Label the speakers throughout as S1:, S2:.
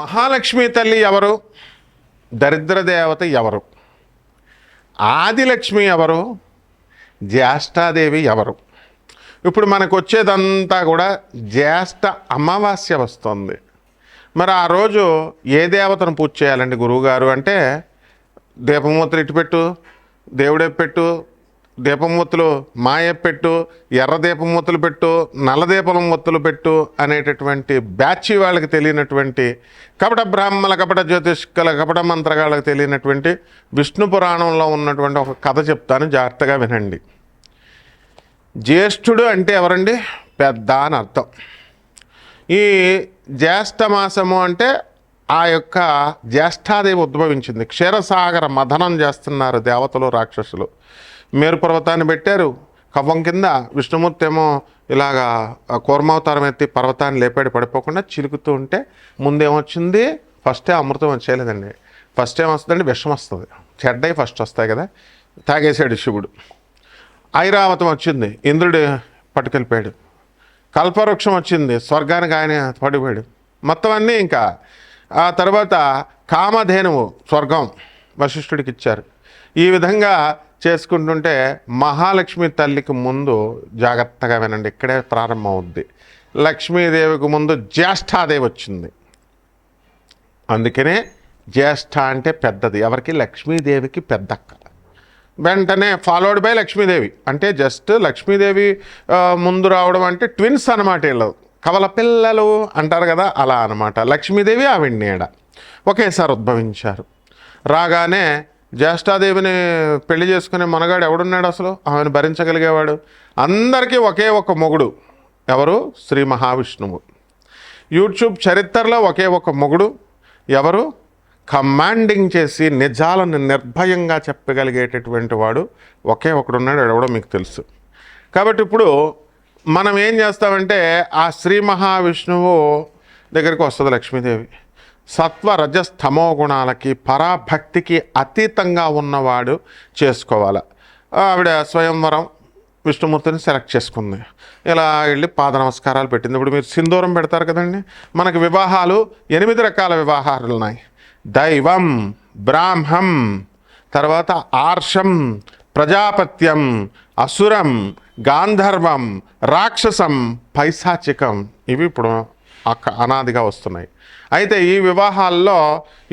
S1: మహాలక్ష్మి తల్లి ఎవరు? దరిద్ర దేవత ఎవరు? ఆదిలక్ష్మి ఎవరు? జ్యేష్ఠాదేవి ఎవరు? ఇప్పుడు మనకు వచ్చేదంతా కూడా జ్యేష్ఠ అమావాస్య వస్తుంది. మరి ఆ రోజు ఏ దేవతను పూజ చేయాలండి గురువుగారు అంటే, దీపమూర్తులు ఇటు పెట్టు, దేవుడే పెట్టు, దీపమూర్తులు మాయ పెట్టు, ఎర్ర దీపమూర్తులు పెట్టు, నల్ల దీపమూర్తులు పెట్టు అనేటటువంటి బ్యాచి వాళ్ళకి తెలియనటువంటి కపట బ్రాహ్మణ, కపట జ్యోతిష్కల, కపట మంత్రగాళ్ళకి తెలియనటువంటి విష్ణు పురాణంలో ఉన్నటువంటి ఒక కథ చెప్తాను, జాగ్రత్తగా వినండి. జ్యేష్ఠుడు అంటే ఎవరండి? పెద్ద అని అర్థం. ఈ జ్యేష్ఠ మాసము అంటే ఆ యొక్క జ్యేష్ఠాదేవి ఉద్భవించింది. క్షీరసాగర మథనం చేస్తున్నారు దేవతలు, రాక్షసులు. మేరు పర్వతాన్ని పెట్టారు కవ్వం కింద. విష్ణుమూర్తి ఏమో ఇలాగా కూర్మావతారం ఎత్తి పర్వతాన్ని లేపాడు, పడిపోకుండా చిలుకుతూ ఉంటే ముందేమొచ్చింది? ఫస్టే అమృతం వచ్చేయలేదండి. ఫస్ట్ ఏం వస్తుందండి? విషం వస్తుంది. చెడ్డయి ఫస్ట్ వస్తాయి కదా, తాగేశాడు శివుడు. ఐరావతం వచ్చింది, ఇంద్రుడు పట్టుకెళ్ళిపోయాడు. కల్పవృక్షం వచ్చింది, స్వర్గానికి ఆయన పడిపోయాడు. మొత్తం అన్నీ ఇంకా. ఆ తర్వాత కామధేనువు స్వర్గం వశిష్ఠుడికి ఇచ్చారు. ఈ విధంగా చేసుకుంటుంటే మహాలక్ష్మి తల్లికి ముందు జాగ్రత్తగా వినండి, ఇక్కడే ప్రారంభం అవుద్ది. లక్ష్మీదేవికి ముందు జ్యేష్ఠాదేవి వచ్చింది. అందుకనే జ్యేష్ఠ అంటే పెద్దది. ఎవరికి? లక్ష్మీదేవికి పెద్దక్క. వెంటనే ఫాలోడ్ బై లక్ష్మీదేవి. అంటే జస్ట్ లక్ష్మీదేవి ముందు రావడం అంటే ట్విన్స్ అనమాట. వీళ్ళు కవల పిల్లలు అంటారు కదా, అలా అనమాట. లక్ష్మీదేవి ఆవిడ నీడ ఒకేసారి ఉద్భవించారు. రాగానే జ్యేష్ఠాదేవిని పెళ్లి చేసుకునే మనగాడు ఎవడున్నాడు అసలు? ఆమెను భరించగలిగేవాడు. అందరికీ ఒకే ఒక మొగుడు. ఎవరు? శ్రీ మహావిష్ణువు. యూట్యూబ్ చరిత్రలో ఒకే ఒక మొగుడు. ఎవరు? కమాండింగ్ చేసి నిజాలను నిర్భయంగా చెప్పగలిగేటటువంటి వాడు ఒకే ఒకడున్నాడు. ఎవడో మీకు తెలుసు. కాబట్టి ఇప్పుడు మనం ఏం చేస్తామంటే, ఆ శ్రీ మహావిష్ణువు దగ్గరికి వస్తుంది లక్ష్మీదేవి. సత్వ రజస్తమో గుణాలకి పరాభక్తికి అతీతంగా ఉన్నవాడు చేసుకోవాలి. ఆవిడ స్వయంవరం విష్ణుమూర్తిని సెలెక్ట్ చేసుకుంది. ఇలా వెళ్ళి పాద నమస్కారాలు పెట్టింది. ఇప్పుడు మీరు సింధూరం పెడతారు కదండి. మనకి వివాహాలు 8 రకాల వివాహాలు ఉన్నాయి. దైవం, బ్రాహ్మం, తర్వాత ఆర్షం, ప్రజాపత్యం, అసురం, గాంధర్వం, రాక్షసం, పైశాచికం. ఇవి ఇప్పుడు అనాదిగా వస్తున్నాయి. అయితే ఈ వివాహాల్లో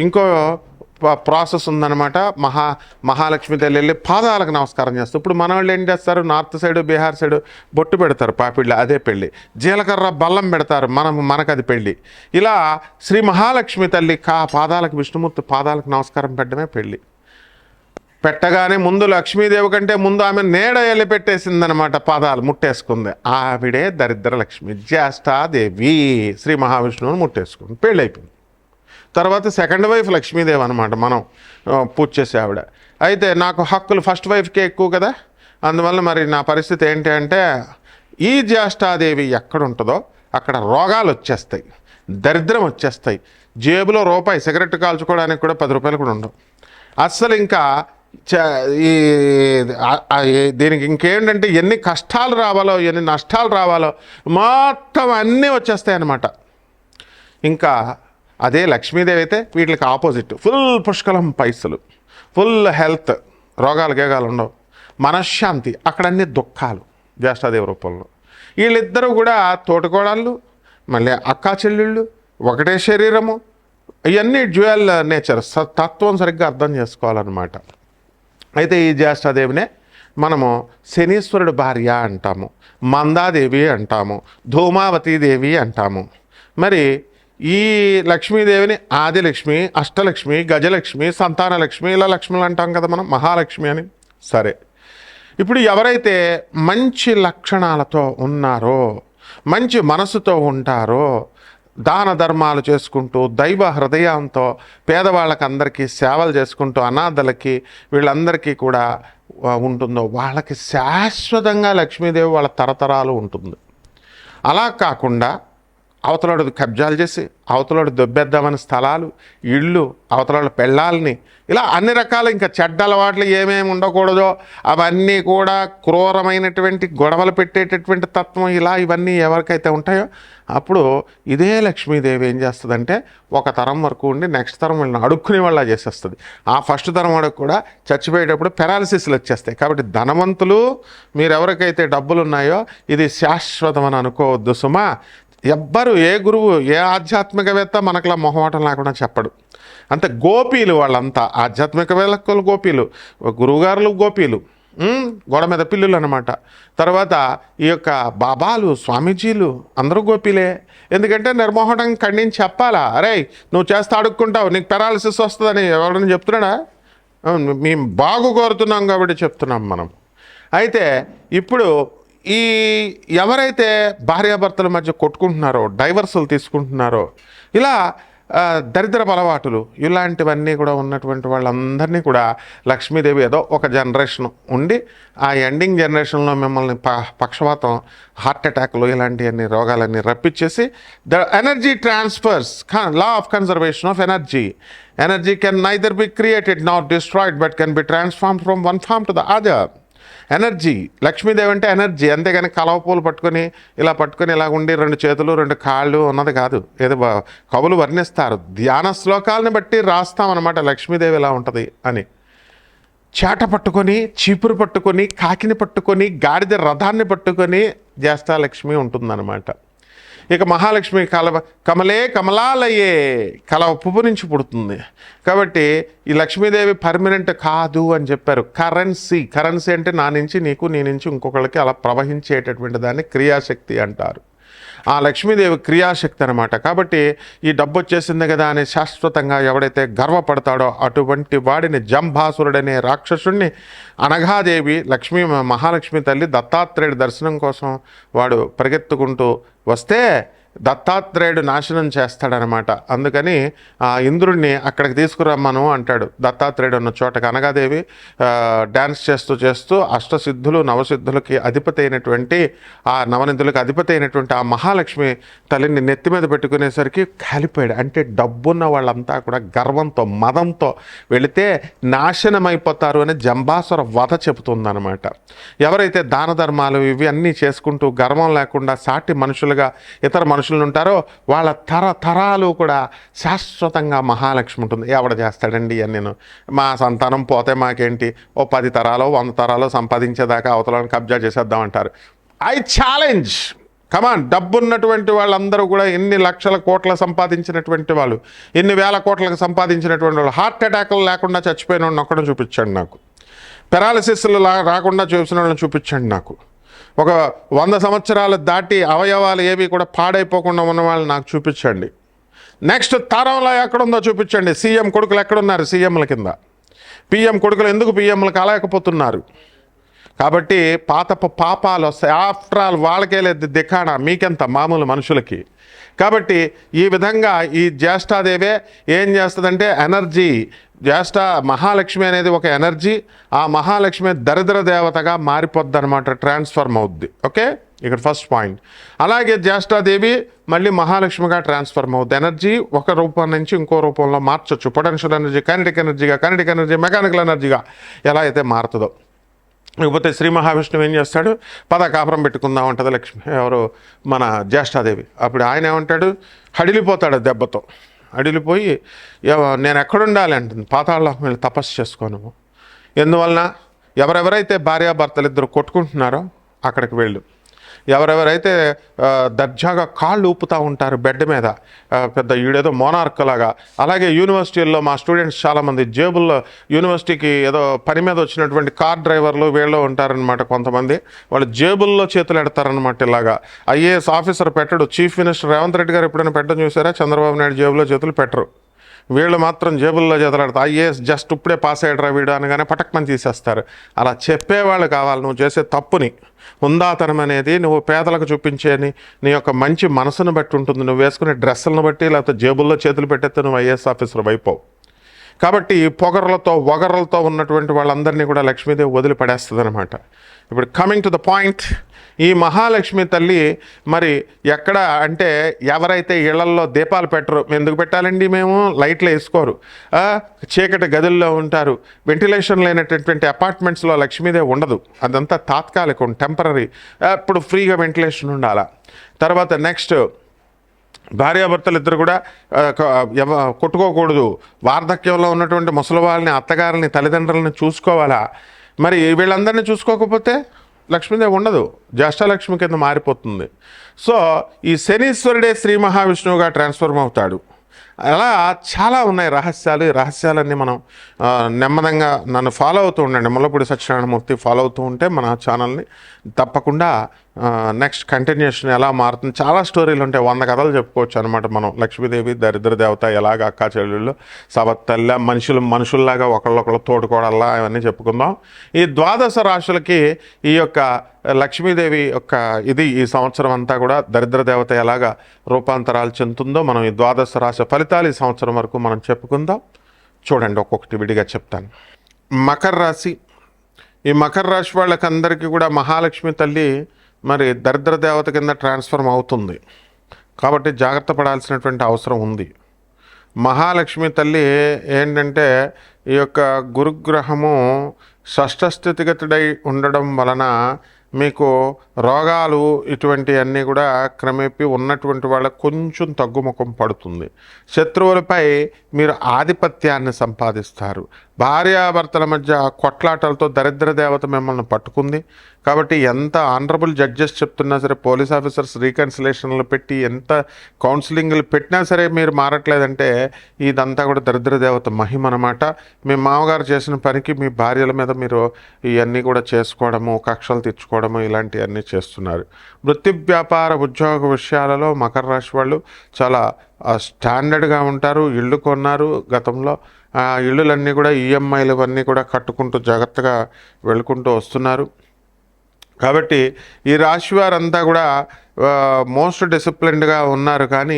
S1: ఇంకో ప్రాసెస్ ఉందన్నమాట. మహాలక్ష్మి తల్లి వెళ్ళి పాదాలకు నమస్కారం చేస్తారు. ఇప్పుడు మన వాళ్ళు ఏం చేస్తారు? నార్త్ సైడ్, బీహార్ సైడ్ బొట్టు పెడతారు, పాపిళ్ళ, అదే పెళ్ళి. జీలకర్ర బల్లం పెడతారు, మనకు అది పెళ్ళి. ఇలా శ్రీ మహాలక్ష్మి తల్లి పాదాలకు, విష్ణుమూర్తి పాదాలకు నమస్కారం పెట్టడమే పెళ్ళి. పెట్టగానే ముందు లక్ష్మీదేవి కంటే ముందు ఆమె నీడ వెళ్ళి పెట్టేసిందనమాట, పాదాలు ముట్టేసుకుంది. ఆవిడే దరిద్ర లక్ష్మి, జ్యేష్ఠాదేవి శ్రీ మహావిష్ణువుని ముట్టేసుకుంది, పెళ్ళి అయిపోయింది. తర్వాత సెకండ్ వైఫ్ లక్ష్మీదేవి అనమాట, మనం పూజ చేసే ఆవిడ. అయితే నాకు హక్కులు ఫస్ట్ వైఫ్కే ఎక్కువ కదా, అందువల్ల మరి నా పరిస్థితి ఏంటి అంటే, ఈ జ్యేష్ఠాదేవి ఎక్కడ ఉంటుందో అక్కడ రోగాలు వచ్చేస్తాయి, దరిద్రం వచ్చేస్తాయి. జేబులో రూపాయి సిగరెట్ కాల్చుకోవడానికి కూడా 10 రూపాయలు కూడా ఉండవు అస్సలు. ఇంకా దీనికి ఇంకేంటంటే, ఎన్ని కష్టాలు రావాలో, ఎన్ని నష్టాలు రావాలో మొత్తం అన్నీ వచ్చేస్తాయి అన్నమాట. ఇంకా అదే లక్ష్మీదేవి అయితే వీటికి ఆపోజిట్. ఫుల్ పుష్కలం పైసలు, ఫుల్ హెల్త్, రోగాలు గేగాలు ఉండవు, మనశ్శాంతి. అక్కడ అన్ని దుఃఖాలు జ్యేష్ఠాదేవి రూపంలో. వీళ్ళిద్దరూ కూడా తోటికోడళ్ళు, మళ్ళీ అక్కా చెల్లెళ్ళు, ఒకటే శరీరము. ఇవన్నీ డ్యూయల్ నేచర్, తత్వం సరిగ్గా అర్థం చేసుకోవాలన్నమాట. అయితే ఈ జ్యేష్ఠాదేవినే మనము శనీశ్వరుడు భార్య అంటాము, మందాదేవి అంటాము, ధూమావతీదేవి అంటాము. మరి ఈ లక్ష్మీదేవిని ఆదిలక్ష్మి, అష్టలక్ష్మి, గజలక్ష్మి, సంతానలక్ష్మి, ఇలా లక్ష్ములు అంటాం కదా మనం, మహాలక్ష్మి అని. సరే, ఇప్పుడు ఎవరైతే మంచి లక్షణాలతో ఉన్నారో, మంచి మనసుతో ఉంటారో, దాన ధర్మాలు చేసుకుంటూ దైవ హృదయంతో పేదవాళ్ళకి అందరికీ సేవలు చేసుకుంటూ అనాథలకి వీళ్ళందరికీ కూడా ఉంటుందో, వాళ్ళకి శాశ్వతంగా లక్ష్మీదేవి వాళ్ళ తరతరాలు ఉంటుంది. అలా కాకుండా అవతలాడు కబ్జాలు చేసి, అవతలాడు దొబ్బేద్దామని స్థలాలు, ఇళ్ళు, అవతలాడు పెళ్ళాలని, ఇలా అన్ని రకాల ఇంకా చెడ్డ అలవాట్లు ఏమేమి ఉండకూడదో అవన్నీ కూడా క్రూరమైనటువంటి గొడవలు పెట్టేటటువంటి తత్వం, ఇలా ఇవన్నీ ఎవరికైతే ఉంటాయో అప్పుడు ఇదే లక్ష్మీదేవి ఏం చేస్తుందంటే ఒక తరం వరకు ఉండి నెక్స్ట్ తరం వీళ్ళని అడుక్కునే వాళ్ళ చేసేస్తుంది. ఆ ఫస్ట్ తరం వాడికి కూడా చచ్చిపోయేటప్పుడు పెరాలసిస్లు వచ్చేస్తాయి. కాబట్టి ధనవంతులు మీరు ఎవరికైతే డబ్బులు ఉన్నాయో ఇది శాశ్వతం అని అనుకోవద్దు సుమా. ఎవ్వరు ఏ గురువు ఏ ఆధ్యాత్మికవేత్త మనకులా మొహమాటం లేకుండా చెప్పడు. అంతే గోపీలు వాళ్ళంతా, ఆధ్యాత్మికవేత్తలు గోపీలు, గురువుగారులు గోపీలు, గోడ మీద పిల్లులు అనమాట. తర్వాత ఈ యొక్క బాబాలు స్వామీజీలు అందరూ గోపీలే. ఎందుకంటే నిర్మోహటం ఖండించి చెప్పాలా, అరే నువ్వు చేస్తే అడుక్కుంటావు నీకు పెరాలసిస్ వస్తుందని ఎవరైనా చెప్తున్నాడా? మేము బాగు కోరుతున్నాం కాబట్టి చెప్తున్నాం మనం. అయితే ఇప్పుడు ఈ ఎవరైతే భార్యాభర్తల మధ్య కొట్టుకుంటున్నారో, డైవర్సులు తీసుకుంటున్నారో, ఇలా దరిద్రపు అలవాటులు ఇలాంటివన్నీ కూడా ఉన్నటువంటి వాళ్ళందరినీ కూడా లక్ష్మీదేవి ఏదో ఒక జనరేషన్ ఉండి ఆ ఎండింగ్ జనరేషన్లో మిమ్మల్ని పక్షవాతం, హార్ట్ అటాక్లు ఇలాంటివన్నీ రోగాలన్నీ రప్పించేసి the energy transfers, law of conservation of energy can neither be created not destroyed but can be transform from one form to the other. Energy, Lakshmidevi అంటే ఎనర్జీ, అంతేగాని కలవ పూలు పట్టుకొని ఇలా ఉండి 2 చేతులు 2 కాళ్ళు ఉన్నది కాదు. ఏదో కవులు వర్ణిస్తారు, ధ్యాన శ్లోకాలను బట్టి రాస్తామన్నమాట లక్ష్మీదేవి ఎలా ఉంటుంది అని. చేట పట్టుకొని, చీపురు పట్టుకొని, కాకిని పట్టుకొని, గాడిద రథాన్ని పట్టుకొని జ్యేష్ఠాలక్ష్మి ఉంటుందన్నమాట. ఇక మహాలక్ష్మి కమలే కమలాలయే, కలవ పువ్వు నుంచి పుడుతుంది. కాబట్టి ఈ లక్ష్మీదేవి పర్మనెంట్ కాదు అని చెప్పారు. కరెన్సీ అంటే నా నుంచి నీకు, నీ నుంచి ఇంకొకళ్ళకి అలా ప్రవహించేటటువంటి దాన్ని క్రియాశక్తి అంటారు. ఆ లక్ష్మీదేవి క్రియాశక్తి అనమాట. కాబట్టి ఈ డబ్బు వచ్చేసింది కదా అని శాశ్వతంగా ఎవడైతే గర్వపడతాడో అటువంటి వాడిని జంభాసురుడనే రాక్షసుడిని అనఘాదేవి మహాలక్ష్మి తల్లి దత్తాత్రేయుడి దర్శనం కోసం వాడు పరిగెత్తుకుంటూ వస్తే దత్తాత్రేయుడు నాశనం చేస్తాడనమాట. అందుకని ఆ ఇంద్రుడిని అక్కడికి తీసుకురమ్మను అంటాడు. దత్తాత్రేయుడు ఉన్న చోటకి అనగాదేవి డ్యాన్స్ చేస్తూ అష్టసిద్ధులు నవసిద్ధులకి అధిపతి అయినటువంటి ఆ నవనిధులకు అధిపతి అయినటువంటి ఆ మహాలక్ష్మి తల్లిని నెత్తి మీద పెట్టుకునేసరికి కాలిపోయాడు. అంటే డబ్బున్న వాళ్ళంతా కూడా గర్వంతో మదంతో వెళితే నాశనమైపోతారు అని జంబాసుర వధ చెబుతుందనమాట. ఎవరైతే దాన ధర్మాలు ఇవి అన్నీ చేసుకుంటూ గర్వం లేకుండా సాటి మనుషులుగా ఇతర మనుషులు ఉంటారో వాళ్ళ తరాలు కూడా శాశ్వతంగా మహాలక్ష్మి ఉంటుంది. ఎవడ చేస్తాడండి అని, నేను మా సంతానం పోతే మాకేంటి, ఓ 10 తరాలో 100 తరాలో సంపాదించేదాకా అవతలను కబ్జా చేసేద్దామంటారు. ఐ ఛాలెంజ్, కమాన్, డబ్బున్నటువంటి వాళ్ళందరూ కూడా ఎన్ని లక్షల కోట్ల సంపాదించినటువంటి వాళ్ళు, ఎన్ని వేల కోట్లకు సంపాదించినటువంటి వాళ్ళు హార్ట్ అటాక్లు లేకుండా చచ్చిపోయిన వాళ్ళని ఒక్కడం చూపించండి నాకు. పెరాలసిస్లు రాకుండా చూసిన వాళ్ళని చూపించండి నాకు. ఒక 100 సంవత్సరాలు దాటి అవయవాలు ఏవి కూడా పాడైపోకుండా ఉన్న వాళ్ళని నాకు చూపించండి. నెక్స్ట్ తరంలో ఎక్కడుందో చూపించండి. సీఎం కొడుకులు ఎక్కడున్నారు? సీఎంల కింద. పిఎం కొడుకులు ఎందుకు పిఎంలు కాలేకపోతున్నారు? కాబట్టి పాపాలు వస్తాయి. ఆఫ్టర్ ఆల్ వాళ్ళకే లేదు దిఖానా, మీకెంత మామూలు మనుషులకి. కాబట్టి ఈ విధంగా ఈ జ్యేష్ఠాదేవే ఏం చేస్తుందంటే ఎనర్జీ, జ్యేష్ఠ మహాలక్ష్మి అనేది ఒక ఎనర్జీ. ఆ మహాలక్ష్మి దరిద్ర దేవతగా మారిపోద్ది అనమాట, ట్రాన్స్ఫర్మ్ అవుద్ది. ఓకే, ఇక్కడ ఫస్ట్ పాయింట్. అలాగే జ్యేష్ఠాదేవి మళ్ళీ మహాలక్ష్మిగా ట్రాన్స్ఫర్మ్ అవుద్ది. ఎనర్జీ ఒక రూపం నుంచి ఇంకో రూపంలో మార్చొచ్చు. Potential energy kinetic energy mechanical ఎనర్జీగా ఎలా అయితే మారుతుందో. లేకపోతే శ్రీ మహావిష్ణువు ఏం చేస్తాడు, పద కాపురం పెట్టుకుందాం అంటది లక్ష్మి, ఎవరు మన జ్యేష్ఠాదేవి. అప్పుడు ఆయన ఏమంటాడు, హడిలిపోతాడు దెబ్బతో. అడిలిపోయి నేను ఎక్కడుండాలి అంటుంది, పాతాళం వెళ్ళి తపస్సు చేసుకోను. ఎందువలన, ఎవరెవరైతే భార్యాభర్తలు ఇద్దరు కొట్టుకుంటున్నారో అక్కడికి వెళ్ళు. ఎవరెవరైతే దర్జాగా కాళ్ళు ఊపుతూ ఉంటారు బెడ్ మీద, పెద్ద ఈడేదో మోనార్క్ లాగా. అలాగే యూనివర్సిటీల్లో మా స్టూడెంట్స్ చాలామంది జేబుల్లో, యూనివర్సిటీకి ఏదో పని మీద వచ్చినటువంటి కార్ డ్రైవర్లు వీళ్ళు ఉంటారనమాట కొంతమంది, వాళ్ళు జేబుల్లో చేతులు ఎడతారనమాట. ఇలాగా ఐఏఎస్ ఆఫీసర్ పెట్టడు, చీఫ్ మినిస్టర్ రేవంత్ రెడ్డి గారు ఎప్పుడైనా పెట్టడం చూసారా? చంద్రబాబు నాయుడు జేబులో చేతులు పెట్టరు, వీళ్ళు మాత్రం జేబుల్లో చేతలాడతారు. ఐఏఎస్ జస్ట్ ఇప్పుడే పాస్ అయ్యాడరా వీడు అనగానే పటక్మని తీసేస్తారు. అలా చెప్పేవాళ్ళు కావాలి. నువ్వు చేసే తప్పుని, హుందాతనం అనేది నువ్వు పేదలకు చూపించేని నీ యొక్క మంచి మనసును బట్టి ఉంటుంది. నువ్వు వేసుకునే డ్రెస్సులను బట్టి, లేకపోతే జేబుల్లో చేతులు పెట్టేస్తే నువ్వు ఐఏఎస్ ఆఫీసర్ అయిపోవు. కాబట్టి పొగర్లతో వగర్లతో ఉన్నటువంటి వాళ్ళందరినీ కూడా లక్ష్మీదేవి వదిలిపడేస్తుంది అనమాట. ఇప్పుడు కమింగ్ టు ద పాయింట్, ఈ మహాలక్ష్మి తల్లి మరి ఎక్కడ అంటే ఎవరైతే ఇళ్లల్లో దీపాలు పెట్టరు, ఎందుకు పెట్టాలండి, మేము లైట్లు వేసుకోరు, చీకటి గదుల్లో ఉంటారు, వెంటిలేషన్ లేనటువంటి అపార్ట్మెంట్స్లో లక్ష్మీదేవి ఉండదు, అదంతా తాత్కాలికం, టెంపరీ, అప్పుడు ఫ్రీగా వెంటిలేషన్ ఉండాలా. తర్వాత నెక్స్ట్ భార్యాభర్తలు ఇద్దరు కూడా కొట్టుకోకూడదు, వార్ధక్యంలో ఉన్నటువంటి ముసలి వాళ్ళని, అత్తగారిని, తల్లిదండ్రులని చూసుకోవాలా. మరి వీళ్ళందరినీ చూసుకోకపోతే లక్ష్మీదేవి ఉండదు, జ్యేష్ఠలక్ష్మి కింద మారిపోతుంది. సో ఈ శనీశ్వరుడే శ్రీ మహావిష్ణువుగా ట్రాన్స్ఫర్మ్ అవుతాడు. అలా చాలా ఉన్నాయి రహస్యాలు. ఈ రహస్యాలన్నీ మనం నెమ్మదంగా నన్ను ఫాలో అవుతూ ఉండండి, ముల్లపూడి సత్యనారాయణమూర్తి ఫాలో అవుతూ ఉంటే మన ఛానల్ని తప్పకుండా నెక్స్ట్ కంటిన్యూషన్ ఎలా మారుతుంది, చాలా స్టోరీలు ఉంటాయి, 100 కథలు చెప్పుకోవచ్చు అనమాట మనం. లక్ష్మీదేవి, దరిద్ర దేవత, ఎలాగ అక్కా చెల్లెళ్ళు, సవత్తల్ల, మనుషుల్లాగా ఒకళ్ళొకళ్ళు తోడుకోవడల్లా, ఇవన్నీ చెప్పుకుందాం. ఈ ద్వాదశ రాశులకి ఈ యొక్క లక్ష్మీదేవి యొక్క ఇది ఈ సంవత్సరం అంతా కూడా దరిద్ర దేవత ఎలాగా రూపాంతరాలు చెందుతుందో మనం ఈ ద్వాదశ రాశి ఫలితాలు ఈ సంవత్సరం వరకు మనం చెప్పుకుందాం. చూడండి, ఒక్కొక్కటి విడిగా చెప్తాను. మకర రాశి. ఈ మకర రాశి వాళ్ళకందరికీ కూడా మహాలక్ష్మి తల్లి మరి దరిద్ర దేవత కింద ట్రాన్స్ఫర్మ్ అవుతుంది, కాబట్టి జాగ్రత్త పడాల్సినటువంటి అవసరం ఉంది. మహాలక్ష్మి తల్లి ఏంటంటే ఈ యొక్క గురుగ్రహము షష్ఠ స్థితిగతుడై ఉండడం వలన మీకు రోగాలు ఇటువంటివన్నీ కూడా క్రమేపీ ఉన్నటువంటి వాళ్ళకు కొంచెం తగ్గుముఖం పడుతుంది. శత్రువులపై మీరు ఆధిపత్యాన్ని సంపాదిస్తారు. భార్యాభర్తల మధ్య కొట్లాటలతో దరిద్ర దేవత మిమ్మల్ని పట్టుకుంది, కాబట్టి ఎంత ఆనరబుల్ జడ్జెస్ చెప్తున్నా సరే, పోలీస్ ఆఫీసర్స్ రీకన్సిలేషన్లు పెట్టి ఎంత కౌన్సిలింగ్లు పెట్టినా సరే మీరు మారట్లేదంటే ఇదంతా కూడా దరిద్ర దేవత మహిమ అన్నమాట. మీ మామగారు చేసిన పనికి మీ భార్యల మీద మీరు ఇవన్నీ కూడా చేసుకోవడము, కక్షలు తెచ్చుకోవడము, ఇలాంటివన్నీ చేస్తున్నారు. వృత్తి, వ్యాపార, ఉద్యోగ విషయాలలో మకర రాశి వాళ్ళు చాలా స్టాండర్డ్గా ఉంటారు. ఇళ్ళు కొన్నారు గతంలో, ఆ ఇళ్ళులన్నీ కూడా ఈఎంఐలు ఇవన్నీ కూడా కట్టుకుంటూ జాగ్రత్తగా వెళ్ళుకుంటూ వస్తున్నారు. కాబట్టి ఈ రాశి వారంతా కూడా మోస్ట్ డిసిప్లిన్డ్గా ఉన్నారు. కానీ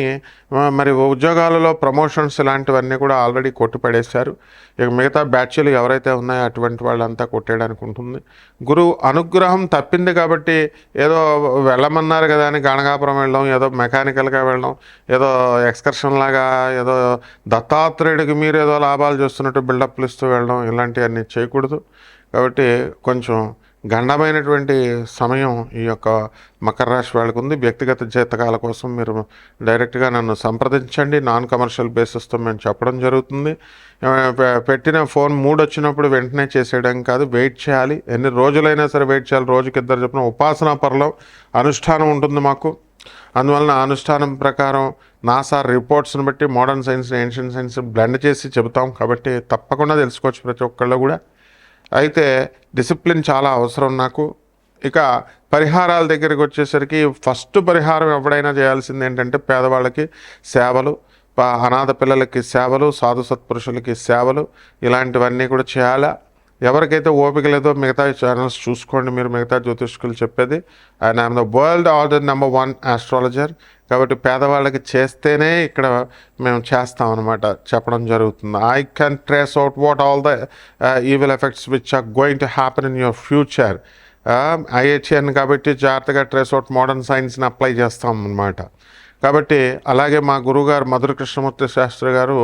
S1: మరి ఉద్యోగాలలో ప్రమోషన్స్ ఇలాంటివన్నీ కూడా ఆల్రెడీ కొట్టిపడేశారు. ఇక మిగతా బ్యాచ్లు ఎవరైతే ఉన్నాయో అటువంటి వాళ్ళంతా కొట్టేయడానికి ఉంటుంది. గురువు అనుగ్రహం తప్పింది కాబట్టి ఏదో వెళ్ళమన్నారు కదా అని గణగాపురం వెళ్ళడం, ఏదో మెకానికల్గా వెళ్ళడం, ఏదో ఎక్స్కర్షన్ లాగా ఏదో దత్తాత్రేయుడికి మీరు ఏదో లాభాలు చేస్తున్నట్టు బిల్డప్లు ఇస్తూ వెళ్ళడం, ఇలాంటివన్నీ చేయకూడదు. కాబట్టి కొంచెం గండమైనటువంటి సమయం ఈ యొక్క మకర రాశి వాళ్ళకు ఉంది. వ్యక్తిగత జీతకాల కోసం మీరు డైరెక్ట్గా నన్ను సంప్రదించండి. నాన్ కమర్షియల్ బేసిస్తో మేము చెప్పడం జరుగుతుంది. పెట్టిన ఫోన్ మూడ్ వచ్చినప్పుడు వెంటనే చేసేయడం కాదు, వెయిట్ చేయాలి. ఎన్ని రోజులైనా సరే వెయిట్ చేయాలి. రోజుకి 2 చెప్పిన ఉపాసనా పరలో అనుష్ఠానం ఉంటుంది మాకు. అందువలన అనుష్ఠానం ప్రకారం నాసా రిపోర్ట్స్ని బట్టి modern science, ancient science blend చేసి చెబుతాం. కాబట్టి తప్పకుండా తెలుసుకోవచ్చు ప్రతి ఒక్కళ్ళు కూడా. అయితే డిసిప్లిన్ చాలా అవసరం నాకు. ఇక పరిహారాల దగ్గరికి వచ్చేసరికి ఫస్ట్ పరిహారం ఎవడైనా చేయాల్సింది ఏంటంటే పేదవాళ్ళకి సేవలు, అనాథ పిల్లలకి సేవలు, సాధు సత్పురుషులకి సేవలు, ఇలాంటివన్నీ కూడా చేయాలా. ఎవరికైతే ఓపిక లేదో మిగతా ఛానల్స్ చూసుకోండి, మీరు మిగతా జ్యోతిష్కులు చెప్పేది. And I'm the world order #1 astrologer. కాబట్టి పేదవాళ్ళకి చేస్తేనే ఇక్కడ మేము చేస్తాం అనమాట, చెప్పడం జరుగుతుంది. I can trace out what all the evil effects which are going to happen in your future. ఐహెచ్ఎన్ కాబట్టి జాగ్రత్తగా ట్రేస్ అవుట్ మోడర్న్ సైన్స్ని అప్లై చేస్తాం అనమాట. కాబట్టి అలాగే మా గురువుగారు మధుర కృష్ణమూర్తి శాస్త్రి గారు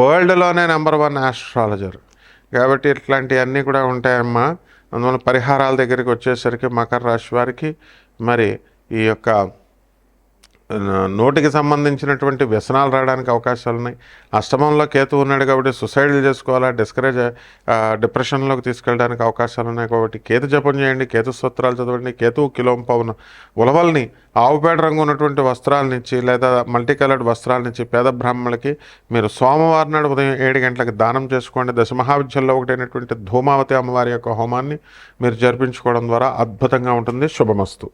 S1: వరల్డ్లోనే #1 ఆస్ట్రాలజర్. కాబట్టి ఇట్లాంటివన్నీ కూడా ఉంటాయమ్మా. అందువల్ల పరిహారాల దగ్గరికి వచ్చేసరికి మకర రాశి వారికి మరి ఈ యొక్క నోటికి సంబంధించినటువంటి వ్యసనాలు రావడానికి అవకాశాలు ఉన్నాయి. అష్టమంలో కేతు ఉన్నాడు కాబట్టి సుసైడ్లు చేసుకోవాలా, డిప్రెషన్లోకి తీసుకెళ్ళడానికి అవకాశాలు ఉన్నాయి. కాబట్టి కేతు జపం చేయండి, కేతు స్తోత్రాలు చదవండి. కేతువు కిలోంపావున ఉలవల్ని, ఆవుపేడ రంగు ఉన్నటువంటి వస్త్రాలనిచ్చి లేదా మల్టీ కలర్డ్ వస్త్రాలనిచ్చి పేద బ్రాహ్మణులకి మీరు సోమవారం నాడు ఉదయం 7 గంటలకు దానం చేసుకోండి. దశమహావిద్యల్లో ఒకటైనటువంటి ధూమావతి అమ్మవారి యొక్క హోమాన్ని మీరు జరిపించుకోవడం ద్వారా అద్భుతంగా ఉంటుంది. శుభమస్తు.